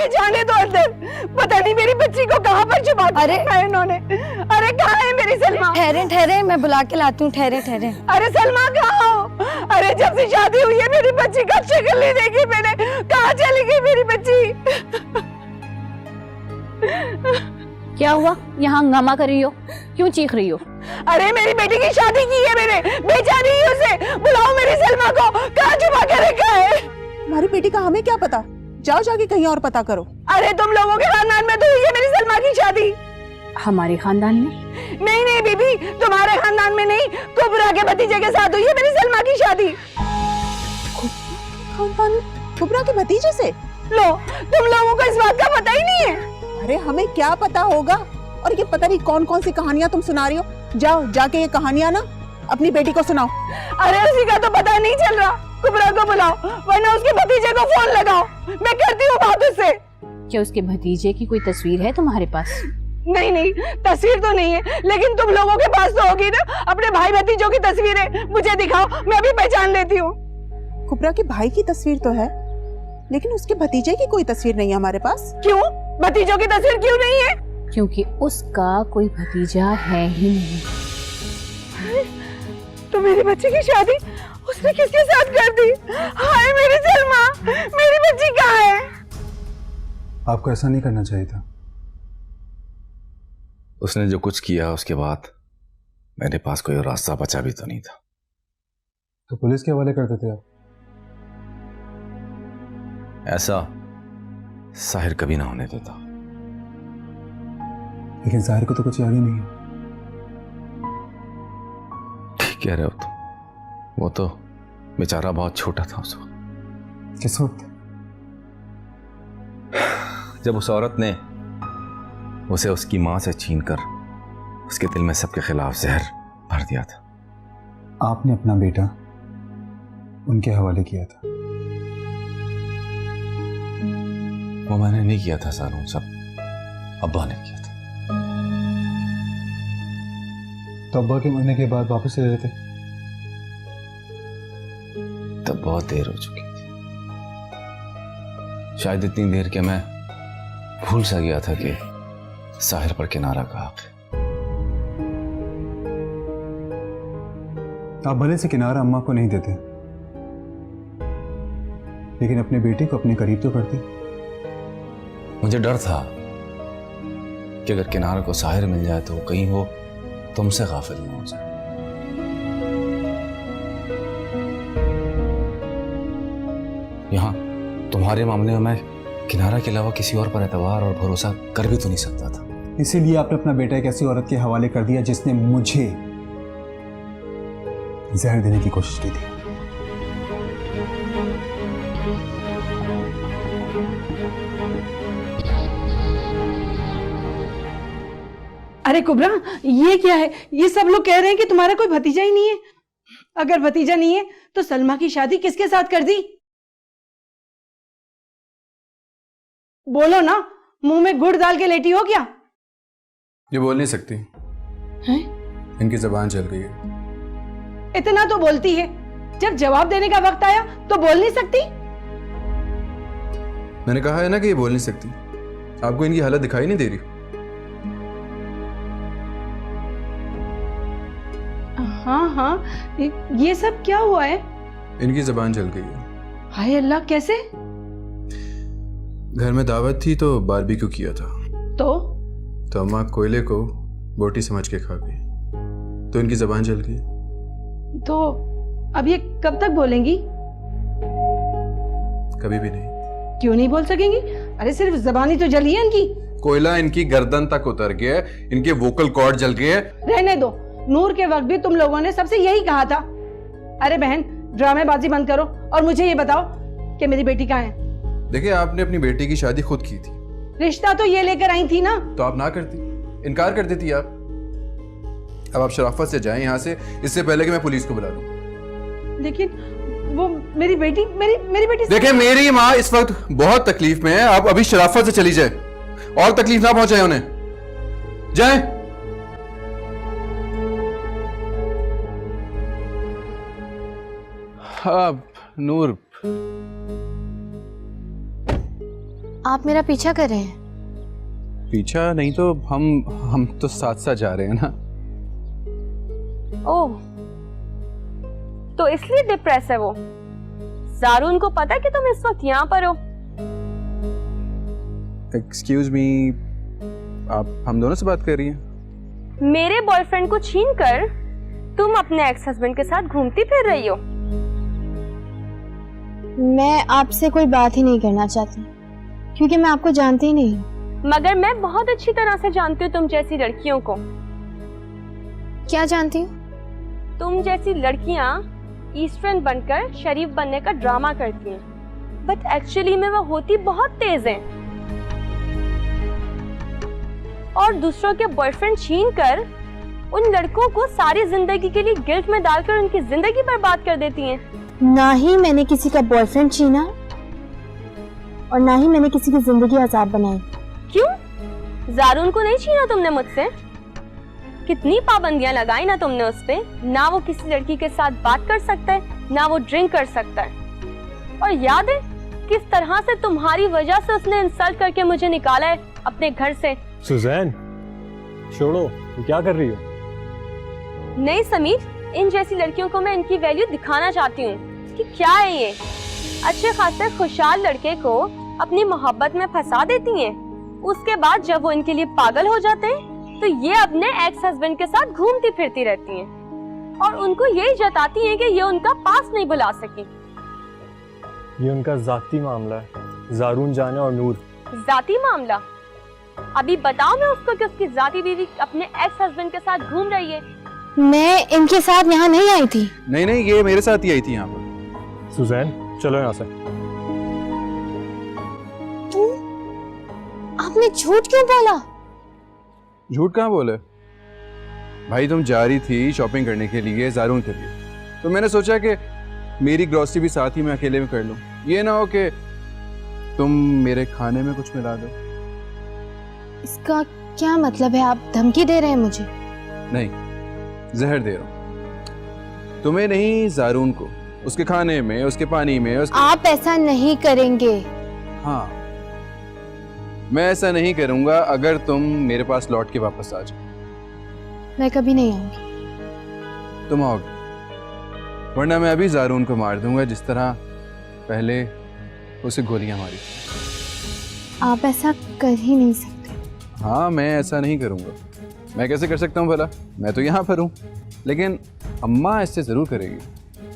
अरे जाने दो अंदर, पता नहीं मेरी बच्ची को कहाँ पर छुपा के रखा है इन्होंने। अरे कहाँ है मेरी सलमा? ठहरे ठहरे, मैं बुला के लाती हूँ, ठहरे ठहरे। अरे सलमा कहाँ हो? अरे जब से शादी हुई है मेरी बच्ची का शक्ल नहीं देखी मैंने, कहाँ चली गई मेरी बच्ची? क्या हुआ? यहाँ हंगामा कर रही हो? क्यों चीख रही हो? अरे मेरी बेटी की शादी की है मैंने, बेचा नहीं है उसे। बुलाओ मेरी सलमा को, कहाँ छुपा के रखा है? हमारी बेटी का हमें क्या पता, जाओ जाके कहीं और पता करो। अरे तुम लोगों के खानदान में तो हुई है मेरी सलमा की शादी। हमारे खानदान में? नहीं नहीं बीबी, तुम्हारे खानदान में नहीं, कुबरा के भतीजे के साथ हुई है मेरी सलमा की शादी। खानदान कुबरा के भतीजे से? लो, तुम लोगों को इस बात का पता ही नहीं है। अरे हमें क्या पता होगा, और ये पता नहीं कौन कौन सी कहानियां तुम सुना रही हो। जाओ जाके ये कहानियां ना अपनी बेटी को सुनाओ। अरे उसी का तो पता नहीं चल रहा। कुबरा को बुलाओ, वरना उसके भतीजे को फोन लगाओ, मैं करती हूँ बात उससे। क्या उसके भतीजे की कोई तस्वीर है तुम्हारे पास? नहीं नहीं, तस्वीर तो नहीं है, लेकिन तुम लोगों के पास तो होगी ना अपने भाई भतीजों की तस्वीरें। मुझे दिखाओ, मैं भी पहचान लेती हूँ। कुबरा के भाई की तस्वीर तो है, लेकिन उसके भतीजे की कोई तस्वीर नहीं है हमारे पास। क्यों? भतीजों की तस्वीर क्यों नहीं है? क्योंकि उसका कोई भतीजा है ही नहीं। तो मेरी बच्ची की शादी उसने किसके साथ कर दी? हाय मेरी सलमा, मेरी बच्ची कहाँ है? आपको ऐसा नहीं करना चाहिए था। उसने जो कुछ किया उसके बाद मेरे पास कोई और रास्ता बचा भी तो नहीं था। तो पुलिस के हवाले कर देते आप। ऐसा साहिर कभी ना होने देता। लेकिन साहिर को तो कुछ याद ही नहीं है। ठीक कह रहे हो तुम, वो तो बेचारा बहुत छोटा था उस वक्त। किस वक्त? जब उस औरत ने उसे उसकी मां से छीनकर उसके दिल में सबके खिलाफ जहर भर दिया था। आपने अपना बेटा उनके हवाले किया था। वो मैंने नहीं किया था सारों, सब अब्बा ने किया था। तो अब्बा के मरने के बाद वापस ले लेते। तब बहुत देर हो चुकी थी, शायद इतनी देर के मैं भूल सा गया था कि साहिर पर किनारा का हक है। आप भले से किनारा अम्मा को नहीं देते, लेकिन अपने बेटे को अपने करीब तो करते। मुझे डर था कि अगर किनारा को साहिर मिल जाए तो कहीं वो तुमसे गाफिल ना हो जाए। यहां तुम्हारे मामले में मैं किनारा के अलावा किसी और पर एतबार और भरोसा कर भी तो नहीं सकता था। इसीलिए आपने अपना बेटा एक ऐसी औरत के हवाले कर दिया जिसने मुझे जहर देने की कोशिश की थी। अरे कुबरा, ये क्या है? ये सब लोग कह रहे हैं कि तुम्हारा कोई भतीजा ही नहीं है। अगर भतीजा नहीं है तो सलमा की शादी किसके साथ कर दी? बोलो ना, मुंह में गुड़ डाल के लेटी हो क्या? ये बोल नहीं सकती हैं? इनकी जबान चल गई है। इतना तो बोलती है, जब जवाब देने का वक्त आया तो बोल नहीं सकती? मैंने कहा है ना कि ये बोल नहीं सकती। आपको इनकी हालत दिखाई नहीं दे रही? हाँ हाँ, ये सब क्या हुआ है? इनकी जबान चल गई है। हाय अल्लाह, कैसे? घर में दावत थी तो बारबेक्यू किया था, तो अम्मा कोयले को बोटी समझ के खा गई, तो इनकी जबान जल गई। तो अब ये कब तक बोलेंगी? कभी भी नहीं। क्यों नहीं बोल सकेंगी? अरे सिर्फ जबानी तो जली है इनकी। कोयला इनकी गर्दन तक उतर गया, इनके वोकल कॉर्ड जल गए। रहने दो, नूर के वक्त भी तुम लोगों ने सबसे यही कहा था। अरे बहन, ड्रामेबाजी बंद करो और मुझे ये बताओ कि मेरी बेटी कहाँ है? देखिए, आपने अपनी बेटी की शादी खुद की थी। रिश्ता तो ये लेकर आई थी ना। तो आप ना करती, इनकार कर देती आप। अब आप शराफत से जाएं यहाँ से, इससे पहले कि मैं पुलिस को बुला लूं। लेकिन वो मेरी बेटी, मेरी बेटी। देखिए, मेरी माँ इस वक्त बहुत तकलीफ में है। आप अभी शराफत से चली जाए और तकलीफ ना पहुंचाए उन्हें। जाएं। हाँ नूर, आप मेरा पीछा कर रहे हैं? पीछा नहीं तो हम तो साथ साथ जा रहे हैं ना। ओह, तो इसलिए डिप्रेस है वो। जारून को पता है कि तुम इस वक्त यहाँ पर हो? एक्सक्यूज मी, आप हम दोनों से बात कर रही हैं? मेरे बॉयफ्रेंड को छीन कर तुम अपने एक्स हस्बैंड के साथ घूमती फिर रही हो। मैं आपसे कोई बात ही नहीं करना चाहती क्योंकि मैं आपको जानती ही नहीं हूँ। मगर मैं बहुत अच्छी तरह से जानती हूँ तुम जैसी लड़कियों को। क्या जानती हूँ? तुम जैसी लड़कियाँ ईस्टर्न बनकर शरीफ बनने का ड्रामा करती हैं, बट एक्चुअली में वो होती बहुत तेज हैं और दूसरों के बॉयफ्रेंड छीन कर उन लड़कों को सारी जिंदगी के लिए गिल्ट में डालकर उनकी जिंदगी बर्बाद कर देती हैं। ना ही मैंने किसी का बॉयफ्रेंड छीना और ना ही मैंने किसी की जिंदगी आजाद बनाई। क्यों? जारून को नहीं छीना तुमने मुझसे? कितनी पाबंदियां लगाई ना तुमने उस पे। ना वो किसी लड़की के साथ बात कर सकता है, ना वो ड्रिंक कर सकता है। और याद है किस तरह से तुम्हारी वजह से उसने इंसल्ट करके मुझे निकाला है अपने घर से। सुजैन, छोड़ो, तू क्या कर रही हो? नहीं समीर, इन जैसी लड़कियों को मैं इनकी वैल्यू दिखाना चाहती हूँ कि क्या है ये। अच्छे खासे खुशहाल लड़के को अपनी मोहब्बत में फंसा देती हैं। उसके बाद जब वो इनके लिए पागल हो जाते हैं तो ये अपने एक्स हस्बैंड के साथ घूमती फिरती रहती हैं और उनको यही जताती हैं कि ये उनका पास नहीं भुला सकी। ये उनका जाती मामला है, जारून जाने और नूर। जाती मामला? अभी बताओ मैं उसको कि उसकी जाती बीवी अपने एक्स हस्बैंड के साथ घूम रही है। मैं इनके साथ यहाँ नहीं आई थी। नहीं, ये मेरे साथ ही आई थी यहाँ पर। सुजैन, चलो यहाँ से। आपने झूठ क्यों बोला? झूठ कहाँ बोले भाई? तुम जा रही थी शॉपिंग करने के लिए जारून के लिए, तो मैंने सोचा कि मेरी ग्रोसरी भी साथ ही मैं अकेले में कर लूं। ये ना हो कि तुम मेरे खाने में कुछ मिला दो। इसका क्या मतलब है? आप धमकी दे रहे हैं मुझे? नहीं, जहर दे रहा हूं। तुम्हें नहीं, जारून को। उसके खाने में, उसके पानी में, उसके... आप ऐसा नहीं करेंगे। हाँ, मैं ऐसा नहीं करूंगा अगर तुम मेरे पास लौट के वापस आ जाओ। मैं कभी नहीं आऊंगी। तुम आओगे, वरना मैं अभी जारून को मार दूंगा जिस तरह पहले उसे गोलियां मारी। आप ऐसा कर ही नहीं सकते। हाँ, मैं ऐसा नहीं करूंगा। मैं कैसे कर सकता हूँ भला? मैं तो यहाँ पर हूँ। लेकिन अम्मा ऐसे जरूर करेगी।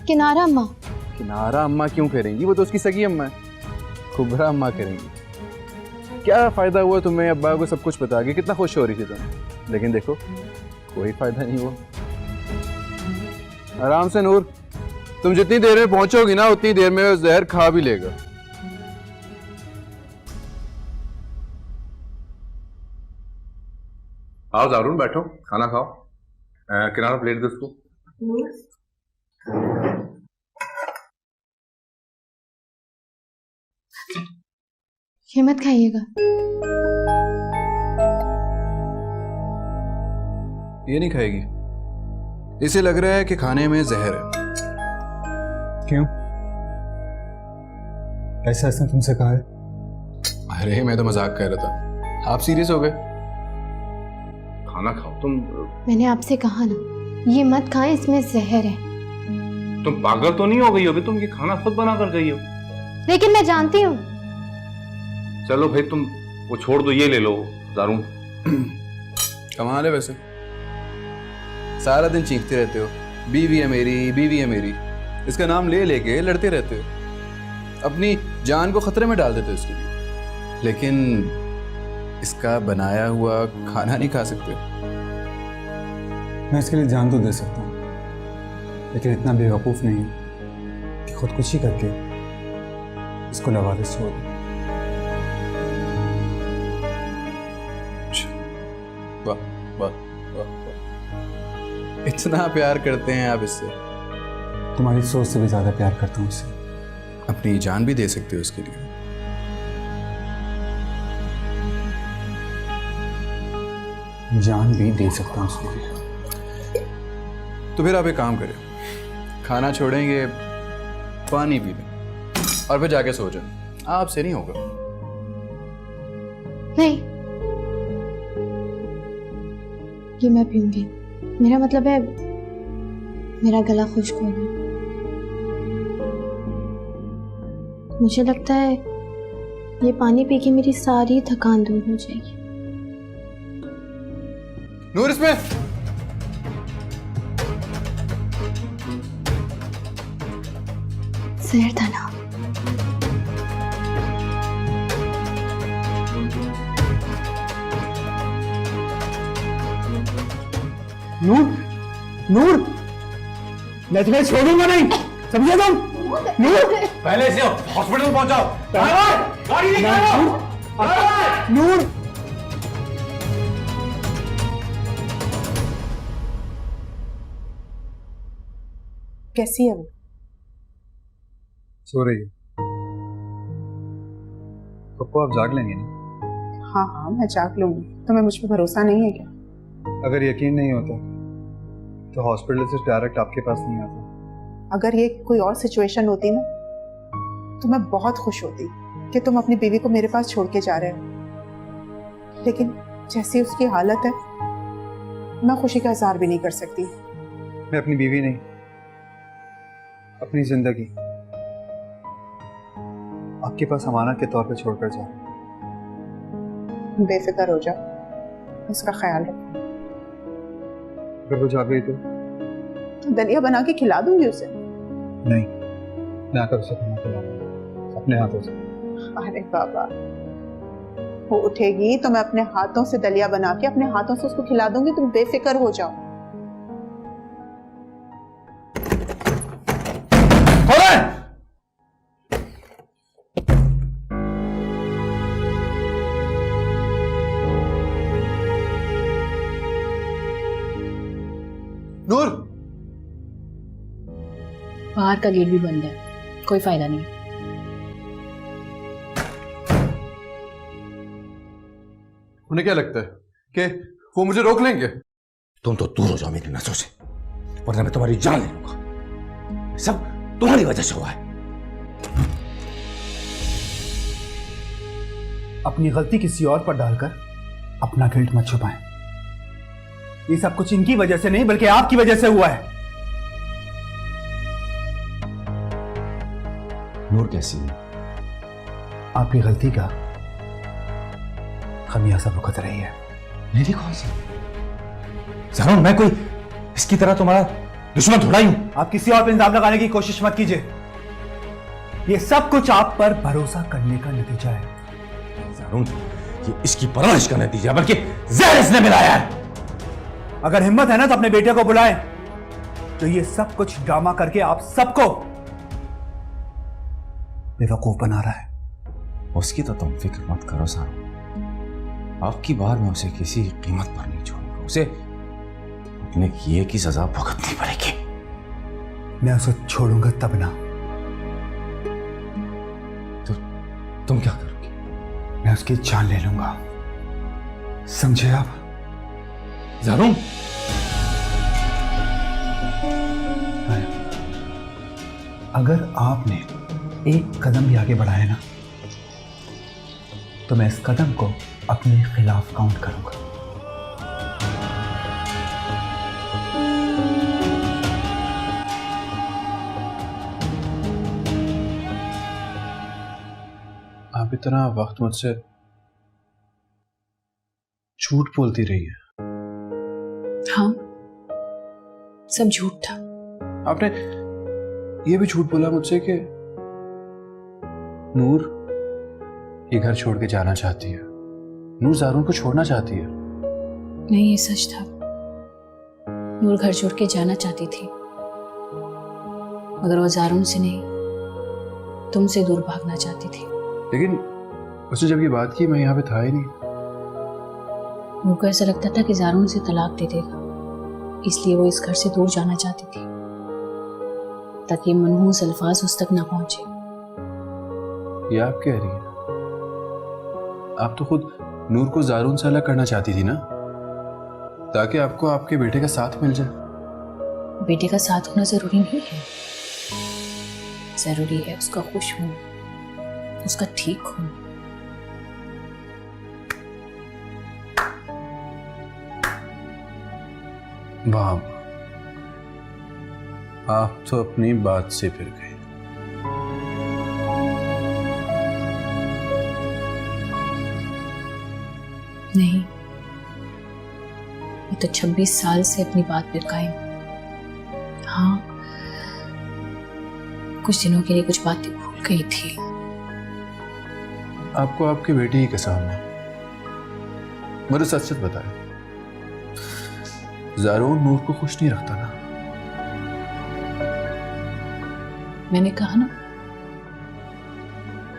किनारा अम्मा? किनारा अम्मा क्यों करेंगी? वो तो उसकी सगी अम्मा है। कुबरा अम्मा करेंगी। क्या फायदा हुआ तुम्हें अब्बा को सब कुछ बता के? कितना खुश हो रही थी तुम, लेकिन देखो कोई फायदा नहीं हुआ। आराम से नूर, तुम जितनी देर में पहुंचोगी ना उतनी देर में जहर खा भी लेगा। आओ जारून, बैठो, खाना खाओ। किनारा प्लेट दो उसको। ये मत खाइएगा। ये नहीं खाएगी। इसे लग रहा है कि खाने में जहर है। क्यों? ऐसा इसने तुमसे कहा है? अरे मैं तो मजाक कर रहा था, आप सीरियस हो गए। खाना खाओ तुम। मैंने आपसे कहा ना, ये मत खाएं, इसमें जहर है। तुम पागल तो नहीं हो गई होगी? तुम ये खाना खुद बना कर गई हो। लेकिन मैं जानती हूँ। चलो भाई, तुम वो छोड़ दो, ये ले लो जारून। कमाल है वैसे, सारा दिन चीखते रहते हो बीवी है मेरी, बीवी है मेरी। इसका नाम ले लेके लड़ते रहते हो, अपनी जान को खतरे में डाल देते हो इसके लिए। लेकिन इसका बनाया हुआ खाना नहीं खा सकते। मैं इसके लिए जान तो दे सकता हूँ, लेकिन इतना बेवकूफ़ नहीं हूँ कि खुदकुशी करके इसको लवारिस छोड़ दूँ। वाह वाह वाह वाह, इतना प्यार करते हैं आप इससे? तुम्हारी सोच से भी ज़्यादा प्यार करता हूँ इससे। अपनी जान भी दे सकते हो इसके लिए। जान भी दे सकता हूँ उसके लिए। तो फिर आप एक काम करें, खाना छोड़ेंगे, पानी पी लें और फिर जाके सो जाएं। आपसे नहीं होगा। नहीं, ये मैं पीऊंगी। मेरा मतलब है मेरा गला खुश्क हो गया। मुझे लगता है ये पानी पी के मेरी सारी थकान दूर हो जाएगी। नूर इसमें जहर था ना। नूर, नूर, मैं तुम्हें छोड़ूंगा नहीं, समझे तुम? नूर, पहले इसे हॉस्पिटल पहुंचाओ। गाड़ी निकालो। नूर, कैसी है वो? सो रही है। पप्पू आप जाग लेंगे ना? हाँ हाँ, मैं जाग लूंगी। तुम्हें मुझ पर भरोसा नहीं है क्या? अगर यकीन नहीं होता तो हॉस्पिटल से डायरेक्ट आपके पास नहीं आता। अगर ये कोई और सिचुएशन होती ना तो मैं बहुत खुश होती कि तुम अपनी बीवी को मेरे पास छोड़ के जा रहे हो, लेकिन जैसी उसकी हालत है मैं खुशी का इजहार भी नहीं कर सकती। मैं अपनी बीवी नहीं, अपनी जिंदगी आपके पास अमानत के तौर पे छोड़कर जा रहा हूं। बेफिक्र हो जाओ, उसका ख्याल रखो। अगर वो जा गई तो दलिया बना के खिला दूंगी उसे। नहीं, मैं आकर उसे खाना खिलाऊंगा अपने हाथों से। अरे बाबा, वो उठेगी तो मैं अपने हाथों से दलिया बना के अपने हाथों से उसको खिला दूंगी। तुम बेफिक्र हो जाओ। नूर, बाहर का गेट भी बंद है, कोई फायदा नहीं। उन्हें क्या लगता है कि वो मुझे रोक लेंगे? तुम तो दूर हो जाओ मेरी नजरों से, वरना मैं तुम्हारी जान ले लूंगा। सब तुम्हारी वजह से हुआ है। अपनी गलती किसी और पर डालकर अपना गिल्ट मत छुपाएं। ये सब कुछ इनकी वजह से नहीं बल्कि आपकी वजह से हुआ है। नूर कैसी है? आपकी गलती का खमियाजा भुगत रही है। मेरी कौन सी? ज़ारून, मैं कोई इसकी तरह तुम्हारा दुश्मन थोड़ा ही हूं। आप किसी और पर इल्जाम लगाने की कोशिश मत कीजिए। ये सब कुछ आप पर भरोसा करने का नतीजा है। ज़ारून, ये इसकी परवरिश का नतीजा, बल्कि जहर इसने मिलाया है। अगर हिम्मत है ना तो अपने बेटे को बुलाएं। तो ये सब कुछ ड्रामा करके आप सबको बेवकूफ बना रहा है। उसकी तो तुम फिक्र मत करो ज़ारून, आपकी बार मैं उसे किसी कीमत पर नहीं छोड़ूंगा। उसे अपने किए की सजा भुगतनी पड़ेगी। मैं उसे छोड़ूंगा तब ना। तो तुम क्या करोगे? मैं उसकी जान ले लूंगा, समझे आप? ज़ारून, अगर आपने एक कदम भी आगे बढ़ाया ना तो मैं इस कदम को अपने खिलाफ काउंट करूंगा। आप इतना वक्त मुझसे झूठ बोलती रही है। हाँ, सब झूठ था। आपने ये भी झूठ बोला मुझसे कि नूर ये घर छोड़ के जाना चाहती है, नूर ज़ारून को छोड़ना चाहती है। नहीं, ये सच था। नूर घर छोड़ के जाना चाहती थी, मगर वो ज़ारून से नहीं, तुमसे दूर भागना चाहती थी। लेकिन उसने जब ये बात की मैं यहाँ पे था ही नहीं। नूर को ऐसा लगता था कि ज़ारून से तलाक दे देगा, इसलिए वो इस घर से दूर जाना चाहती थी ताकि मनहूस अल्फाज उस तक ना पहुंचे। ये आप कह रही हैं? आप तो खुद नूर को ज़ारून से अलग करना चाहती थी ना, ताकि आपको आपके बेटे का साथ मिल जाए। बेटे का साथ होना जरूरी नहीं है, जरूरी है उसका खुश होना, उसका ठीक होना। वाह, आप तो अपनी बात से फिर गए। नहीं, मैं तो 26 साल से अपनी बात पर कायम। हाँ, कुछ दिनों के लिए कुछ बातें भूल गई थी। आपको आपकी बेटी की कसम है, मुझे सच सच बताए, ज़ारून नूर को खुश नहीं रखता ना? मैंने कहा ना,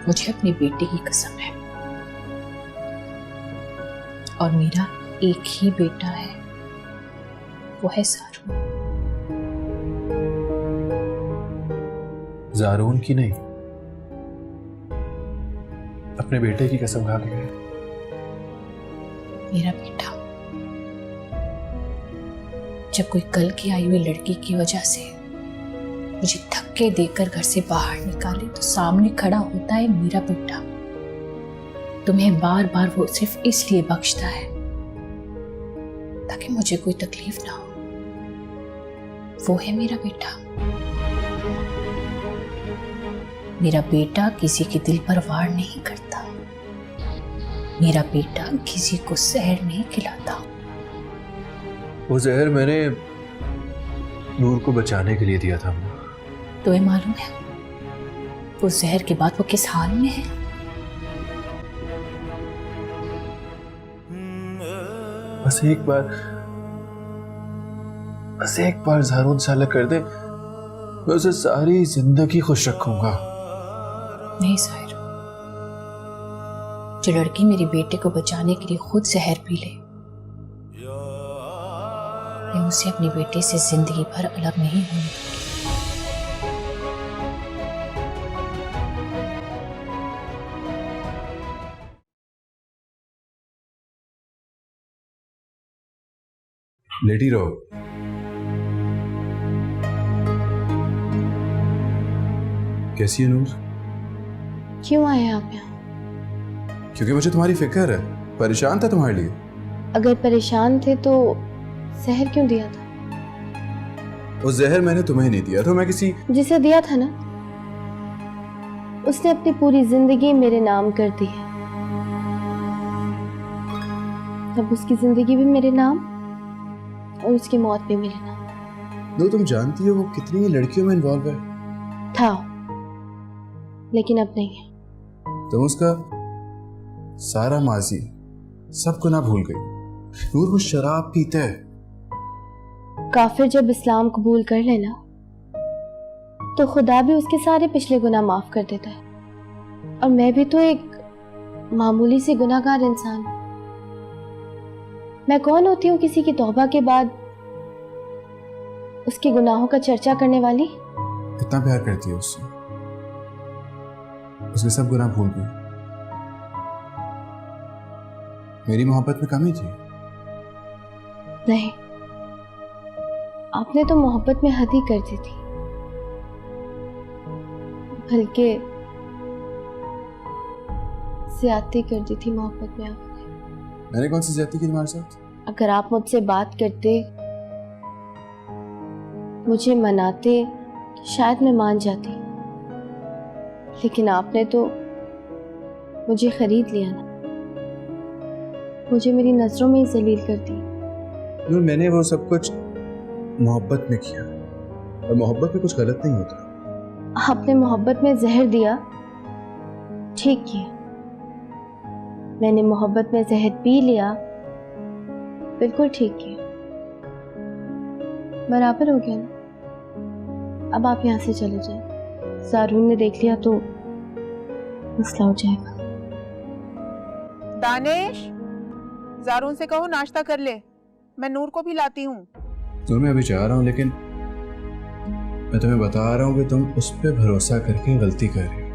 मुझे अपनी बेटी की कसम है, और मेरा एक ही बेटा है, वो है ज़ारून। ज़ारून की नहीं, अपने बेटे की कसम खा के गए। मेरा बेटा जब कोई कल की आई हुई लड़की की वजह से मुझे धक्के देकर घर से बाहर निकाले, तो सामने खड़ा होता है मेरा बेटा। तुम्हें बार बार वो सिर्फ इसलिए बख्शता है ताकि मुझे कोई तकलीफ ना हो। वो है मेरा बेटा। मेरा बेटा किसी के दिल पर वार नहीं करता। मेरा बेटा किसी को जहर नहीं खिलाता। वो जहर मैंने नूर को बचाने के लिए दिया था। तुम्हें मालूम है उस जहर के बाद वो किस हाल में है? बस एक बार ज़ारून से अलग कर दे, मैं उसे सारी जिंदगी खुश रखूंगा। नहीं साहिर, जो लड़की मेरे बेटे को बचाने के लिए खुद जहर पी ले, मैं उसे अपने बेटे से जिंदगी भर अलग नहीं होने दूंगी। लेटी रहो। कैसी है नूर? क्यों आए आप यहाँ? क्योंकि मुझे तुम्हारी फिक्र है, परेशान था तुम्हारे लिए। अगर परेशान थे तो जहर क्यों दिया था? वो जहर मैंने तुम्हें नहीं दिया था, मैं किसी जिसे दिया था ना, उसने अपनी पूरी जिंदगी मेरे नाम कर दी है। अब उसकी जिंदगी भी मेरे नाम और उसकी मौत भी मेरे नाम। नूर, तुम जानती हो वो कितनी लड़कियों में इन्वॉल्व है। था, लेकिन अब नहीं है। तुम उसका सारा माजी, सब गुनाह भूल गई। नूर, वो शराब पीता है। काफिर जब इस्लाम कबूल कर लेना तो खुदा भी उसके सारे पिछले गुनाह माफ कर देता है। और मैं भी तो एक मामूली सी गुनाहगार इंसान हूं। मैं कौन होती हूँ किसी की तौबा के बाद उसके गुनाहों का चर्चा करने वाली? कितना प्यार करती है उससे, उसके सब गुनाह भूल गई। मेरी मोहब्बत में कमी थी? नहीं, आपने तो मोहब्बत में हद ही कर दी थी। बल्कि ज्यादती कर दी थी मोहब्बत में आपने। मैंने कौन सी ज्यादती की तुम्हारे साथ? अगर आप मुझसे बात करते, मुझे मनाते, तो शायद मैं मान जाती। लेकिन आपने तो मुझे खरीद लिया ना, मुझे मेरी नजरों में ही जलील कर दी। नूर, मैंने वो सब कुछ मोहब्बत में किया, और मोहब्बत में कुछ गलत नहीं होता। आपने मोहब्बत में जहर दिया, ठीक किया। मैंने मोहब्बत में जहर पी लिया, बिल्कुल ठीक किया। बराबर हो गया ना। अब आप यहाँ से चले जाएं। ज़ारून ने देख लिया तो मसला हो जाएगा। दानिश, ज़ारून से कहो नाश्ता कर ले, मैं नूर को भी लाती हूँ। तो मैं अभी जा रहा हूँ, लेकिन मैं तुम्हें बता रहा हूँ कि तुम उस पर भरोसा करके गलती कर रही हो।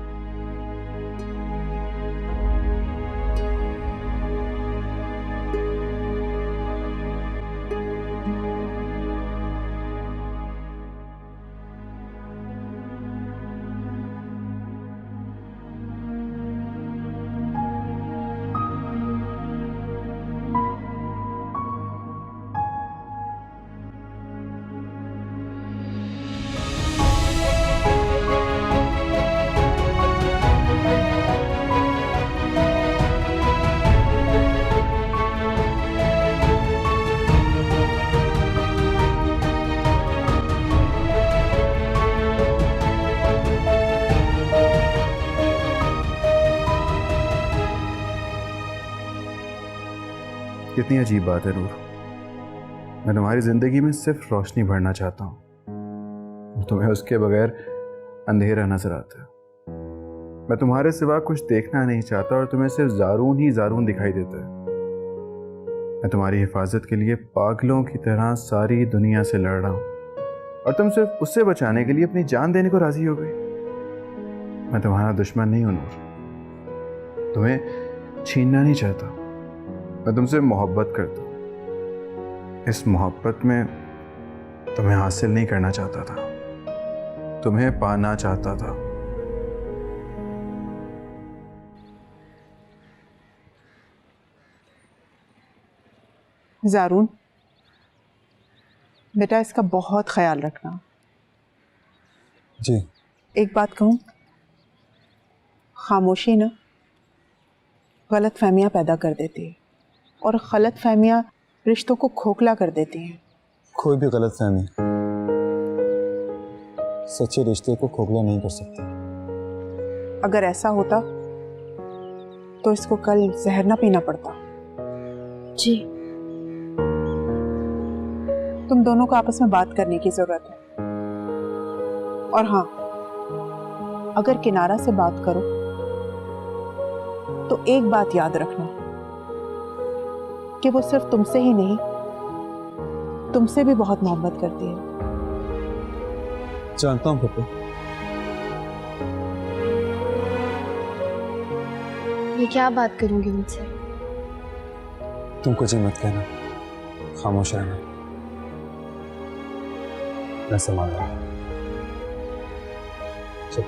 कितनी अजीब बात है नूर। मैं तुम्हारी ज़िंदगी में सिर्फ रोशनी भरना चाहता हूँ, तुम्हें उसके बगैर अंधेरा नजर आता है। मैं तुम्हारे सिवा कुछ देखना नहीं चाहता और तुम्हें सिर्फ ज़ारून ही ज़ारून दिखाई देता है। मैं तुम्हारी हिफाजत के लिए पागलों की तरह सारी दुनिया से लड़ रहा हूँ और तुम सिर्फ उससे बचाने के लिए अपनी जान देने को राजी हो गई। मैं तुम्हारा दुश्मन नहीं हूं नूर, तुम्हें छीनना नहीं चाहता। मैं तुमसे मोहब्बत करता हूँ। इस मोहब्बत में तुम्हें हासिल नहीं करना चाहता था, तुम्हें पाना चाहता था। ज़ारून, बेटा इसका बहुत ख्याल रखना। जी। एक बात कहूँ, खामोशी ना गलत फहमियाँ पैदा कर देती है और गलत फहमियाँ रिश्तों को खोखला कर देती हैं। कोई भी गलत फहमी सच्चे रिश्ते को खोखला नहीं कर सकती। अगर ऐसा होता तो इसको कल जहर ना पीना पड़ता। जी। तुम दोनों को आपस में बात करने की जरूरत है। और हाँ, अगर किनारा से बात करो तो एक बात याद रखना कि वो सिर्फ तुमसे ही नहीं, तुमसे भी बहुत मोहब्बत करती है। जानता हूँ पप्पू। ये क्या बात करूंगी मुझसे? तुम कुछ ही मत कहना, खामोश रहना, मैं संभाल रहा हूँ। चल।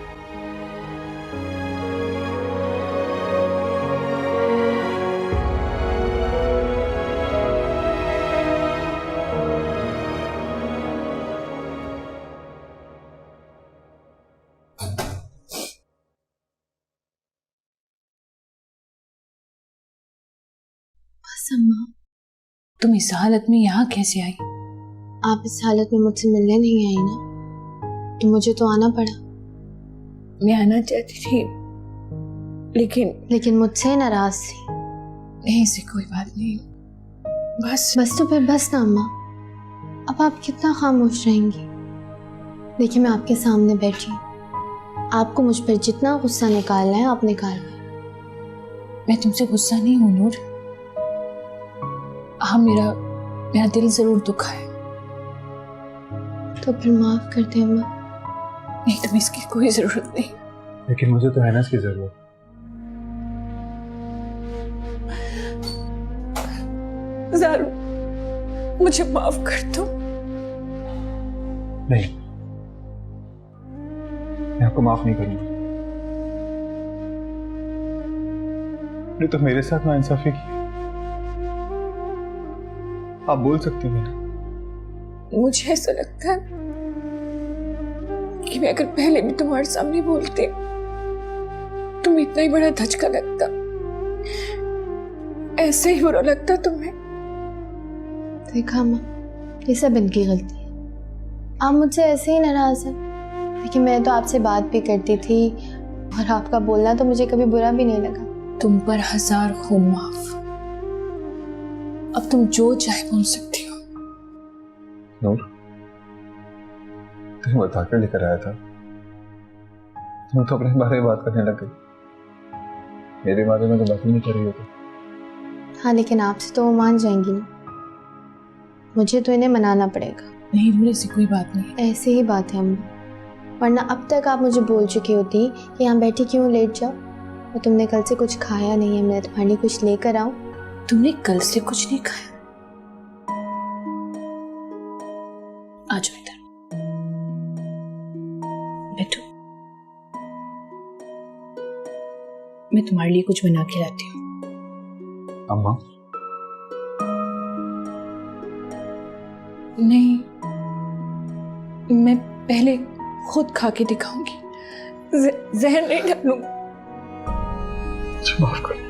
बस अम्मा, तुम इस हालत में यहाँ कैसे आई? आप इस हालत में मुझसे मिलने नहीं आई ना, तो मुझे तो आना पड़ा। मैं आना चाहती थी लेकिन मुझसे नाराज थी। नहीं, से कोई बात नहीं। बस तो फिर बस ना अम्मा, अब आप कितना खामोश रहेंगी? देखिए, मैं आपके सामने बैठी हूँ, आपको मुझ पर जितना गुस्सा निकालना है आप निकाल लो। मैं तुमसे गुस्सा नहीं हूँ नूर। हाँ, मेरा दिल जरूर दुखा है। तो फिर माफ कर दे अम्मा। नहीं, तुम्हें इसकी कोई जरूरत नहीं। लेकिन मुझे तो है ना इसकी जरूरत। ज़ारून, मुझे माफ कर दो। नहीं, मैं आपको माफ नहीं करूंगा। ने तो मेरे साथ नाइंसाफी की। आप बोल सकती हैं। मुझे ऐसा लगता है कि मैं अगर पहले भी तुम्हारे सामने बोलती तुम्हें इतना ही बड़ा धचका लगता, ऐसे ही बुरा लगता तुम्हें। देखा माँ, ये सब इनकी गलती है। आप मुझसे ऐसे ही नाराज हैं, लेकिन मैं तो आपसे बात भी करती थी और आपका बोलना तो मुझे कभी बुरा भी नहीं लगा। तुम पर हजार खून माफ। अब तुम जो चाहे बोल सकती हो। नूर, तुम्हें बताकर लेकर आया था, तुम तो अपने बारे में बात करने लग गई। मेरे बारे में तो बात ही नहीं कर रही हो तुम। हाँ, लेकिन आपसे तो वो मान जाएंगी ना, मुझे तो इन्हें मनाना पड़ेगा। नहीं नूर, ऐसी कोई बात नहीं। ऐसे ही बात है अम्मा, वरना अब तक आप मुझे बोल चुकी होती कि यहाँ बैठी क्यों लेट जाओ, और तुमने कल से कुछ खाया नहीं है, मैं तुम्हारे लिए कुछ लेकर आऊं। तुमने कल से कुछ नहीं खाया? आ जाओ इधर, बैठो, मैं तुम्हारे लिए कुछ बना के लाती हूँ। अम्मा, नहीं, मैं पहले खुद खा के दिखाऊंगी, जहर नहीं डालूंगी। माफ कर।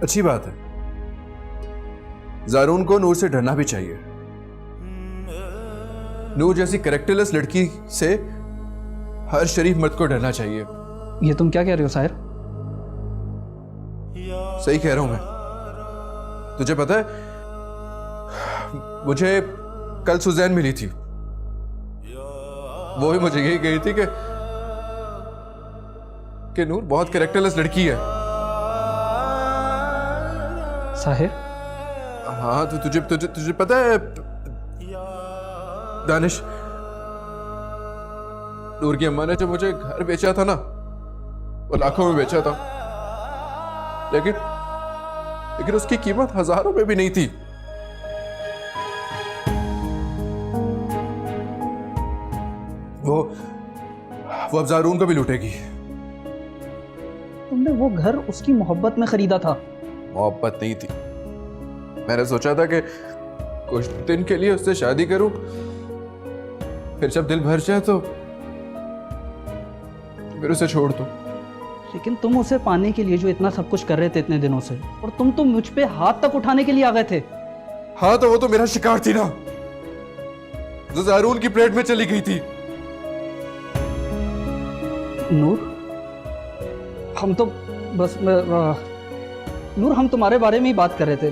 अच्छी बात है। ज़ारून को नूर से डरना भी चाहिए। नूर जैसी कैरेक्टरलेस लड़की से हर शरीफ मर्द को डरना चाहिए। ये तुम क्या कह रहे हो साहिर? सही कह रहा हूं मैं। तुझे पता है, मुझे कल सुजैन मिली थी। वो भी मुझे यही कही थी कि नूर बहुत कैरेक्टरलेस लड़की है। साहिर, हाँ, तो तुझे तुझे तुझे पता है दानिश, नूर की अम्मा ने जब मुझे घर बेचा था ना, वो लाखों में बेचा था, लेकिन उसकी कीमत हजारों में भी नहीं थी। वो अब ज़ारून को भी लूटेगी। तुमने वो घर उसकी मोहब्बत में खरीदा था। मोहब्बत नहीं थी। मैंने सोचा था कि कुछ दिन के लिए उससे शादी करूं, फिर जब दिल भर जाए तो फिर उसे छोड़ दो। लेकिन तुम उसे पाने के लिए जो इतना सब कुछ कर रहे थे इतने दिनों से, और तुम तो मुझ पे हाथ तक उठाने के लिए आ गए थे। हाँ, तो वो तो मेरा शिकार थी ना, जो ज़ारून की प्लेट में चली गई थी। नूर, हम तो बस नूर, हम तुम्हारे बारे में ही बात कर रहे थे।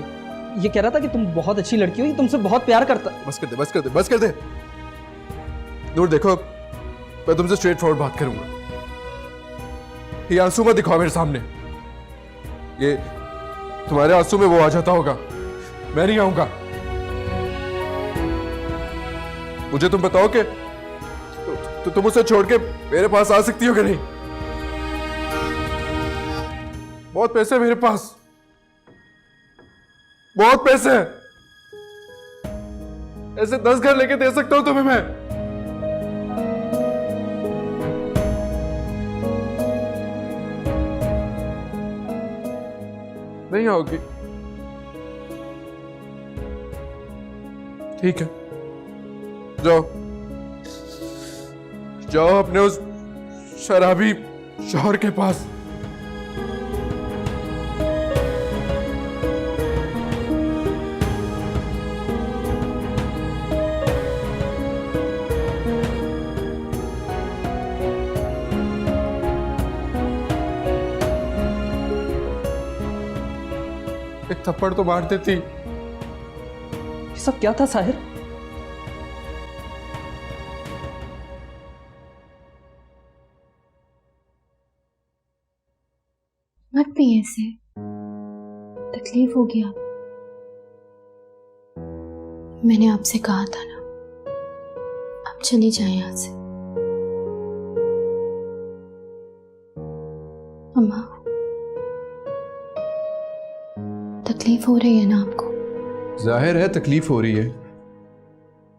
ये कह रहा था कि तुम बहुत अच्छी लड़की हो, ये तुमसे बहुत प्यार करता। बस कर दे, बस कर दे, बस कर दे। नूर देखो, मैं तुमसे स्ट्रेट फॉरवर्ड बात करूंगा। ये आंसू मत दिखाओ मेरे सामने। ये तुम्हारे आंसू में वो आ जाता होगा, मैं नहीं आऊंगा। मुझे तुम बताओ कि तो तुम उसे छोड़ के मेरे पास आ सकती हो कि नहीं? बहुत पैसे हैं मेरे पास, बहुत पैसे हैं। ऐसे 10 घर लेके दे सकता हूं तुम्हें मैं। नहीं आओगी? ठीक है, जाओ जाओ अपने उस शराबी शौहर के पास। एक थप्पड़ तो मार देती। ये सब क्या था साहिर? मत भी ऐसे, तकलीफ होगी आप। मैंने आपसे कहा था ना, आप चली जाएं यहाँ से। अम्मा, तकलीफ हो रही है ना आपको? जाहिर है तकलीफ हो रही है।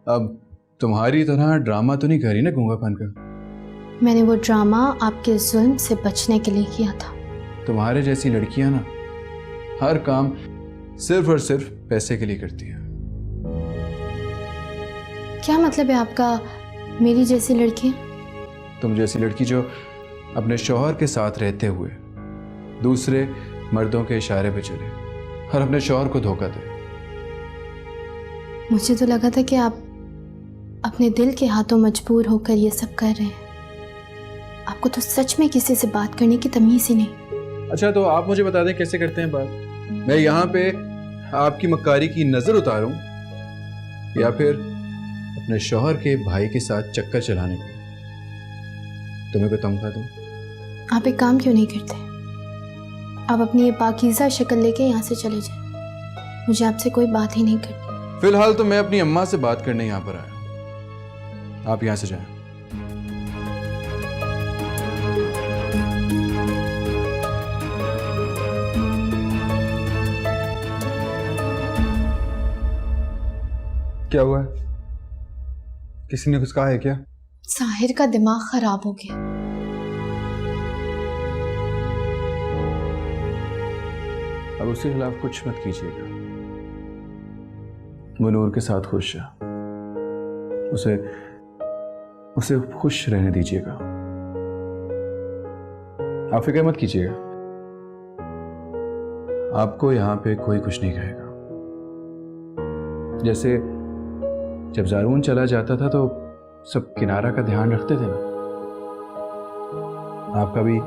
अब तुम्हारी तरह ड्रामा तो नहीं कर रही ना गूंगापन का। मैंने वो ड्रामा आपके जुल्म से बचने के लिए किया था। तुम्हारे जैसी लड़कियां ना हर काम सिर्फ और सिर्फ पैसे के लिए करती है। क्या मतलब है आपका, मेरी जैसी लड़की? तुम जैसी लड़की जो अपने शौहर के साथ रहते हुए दूसरे मर्दों के इशारे पे चले और अपने शौहर को धोखा दे। मुझे तो लगा था कि आप अपने दिल के हाथों मजबूर होकर ये सब कर रहे हैं। आपको तो सच में किसी से बात करने की तमीज ही नहीं। अच्छा, तो आप मुझे बता दें कैसे करते हैं बात? मैं यहाँ पे आपकी मक्कारी की नजर उतारूं या फिर अपने शौहर के भाई के साथ चक्कर चलाने को तुम्हें कोई तमगा दूं? आप एक काम क्यों नहीं करते? आप अपनी ये पाकीज़ा शक्ल लेके यहाँ से चले जाए। मुझे आपसे कोई बात ही नहीं करनी। फिलहाल तो मैं अपनी अम्मा से बात करने यहाँ पर आया हूँ। आप यहाँ से जाएं। क्या हुआ है? किसी ने कुछ कहा है क्या? साहिर का दिमाग खराब हो गया। अब उसके खिलाफ कुछ मत कीजिएगा। वो नूर के साथ खुश है, उसे खुश रहने दीजिएगा। आप फिक्र मत कीजिएगा। आपको यहाँ पे कोई कुछ नहीं कहेगा। जैसे जब ज़ारून चला जाता था तो सब किनारा का ध्यान रखते थे ना, आपका भी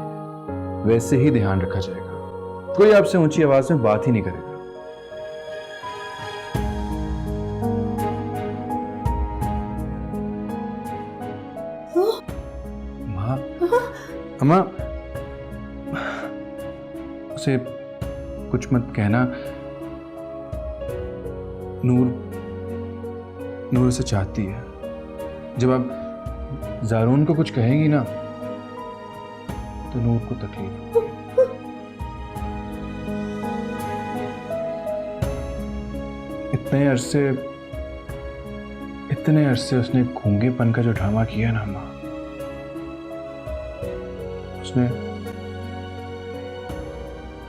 वैसे ही ध्यान रखा जाएगा। कोई आपसे ऊंची आवाज में बात ही नहीं करेगा। माँ, अम्मा, उसे कुछ मत कहना। नूर उसे चाहती है। जब आप ज़ारून को कुछ कहेंगी ना तो नूर को तकलीफ होगी। इतने अरसे उसने गूंगेपन का जो ड्रामा किया ना माँ,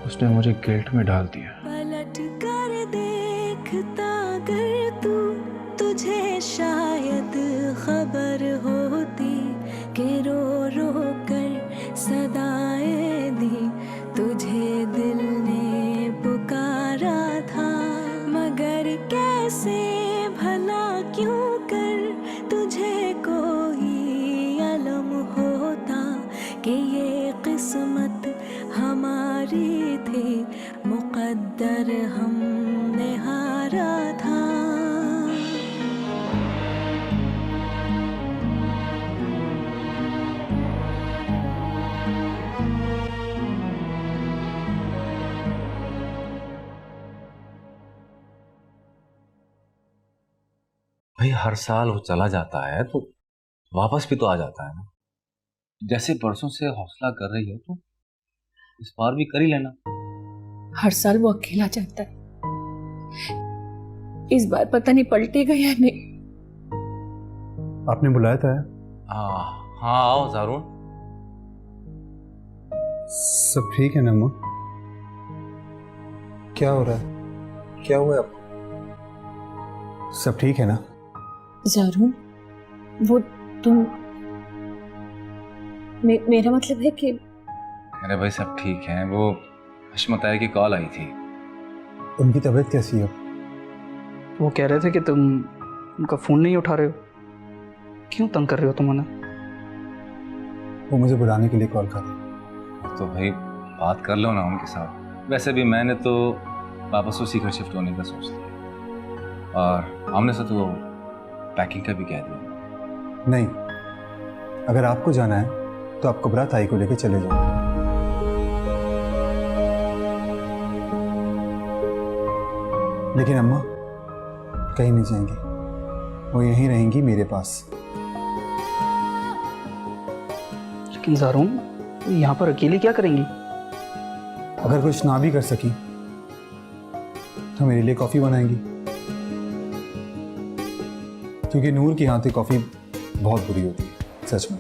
उसने मुझे गिल्ट में डाल दिया। पलट कर देखता अगर तू, तुझे शायद खबर होती कि रो रो कर सदाएं दी तुझे दिल ने पुकारा था, मगर कैसे भला क्यों कर तुझे कोई अलम होता कि ये किस्मत हमारी थी, मुकद्दर हमने हारा था। भाई हर साल वो चला जाता है तो वापस भी तो आ जाता है ना। जैसे परसों से हौसला कर रही हो तो इस बार भी कर ही लेना। हर साल वो अकेला जाता है, इस बार पता नहीं पलटेगा या नहीं। आपने बुलाया था? हाँ आओ ज़ारून। सब ठीक है ना अम्मा? क्या हो रहा है? क्या हुआ आपको? सब ठीक है ना? ज़ारून, वो तुम मेरा मतलब है कि अरे भाई सब ठीक है। वो हशमत आया की कॉल आई थी। उनकी तबीयत कैसी है? वो कह रहे थे कि तुम उनका फ़ोन नहीं उठा रहे हो। क्यों तंग कर रहे हो तुम उन्हें? वो मुझे बुलाने के लिए कॉल कर रहे। तो भाई बात कर लो ना उनके साथ। वैसे भी मैंने तो वापस उसी घर शिफ्ट होने का सोच लिया और हमने से तो पैकिंग का भी कह दिया। नहीं, अगर आपको जाना है तो आप कुबरा ताई को लेकर चले जाओ। लेकिन अम्मा कहीं नहीं जाएंगी, वो यहीं रहेंगी मेरे पास। लेकिन ज़ारून यहाँ पर अकेली क्या करेंगी? अगर कुछ ना भी कर सकी तो मेरे लिए कॉफ़ी बनाएंगी, क्योंकि नूर की हाथ की कॉफ़ी बहुत बुरी होती है सच में।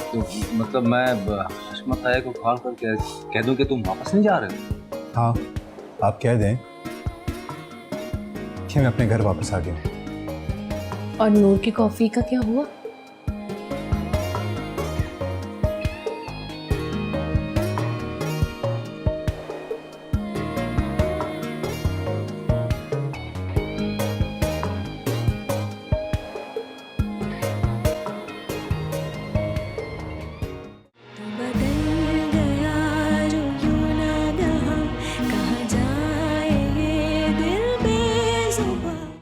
तो मतलब मैं हशमत आया को कॉल करके कह दूं कि तुम वापस नहीं जा रहे हो? हाँ, आप कह दें कि मैं अपने घर वापस आ गया। और नूर की कॉफी का क्या हुआ?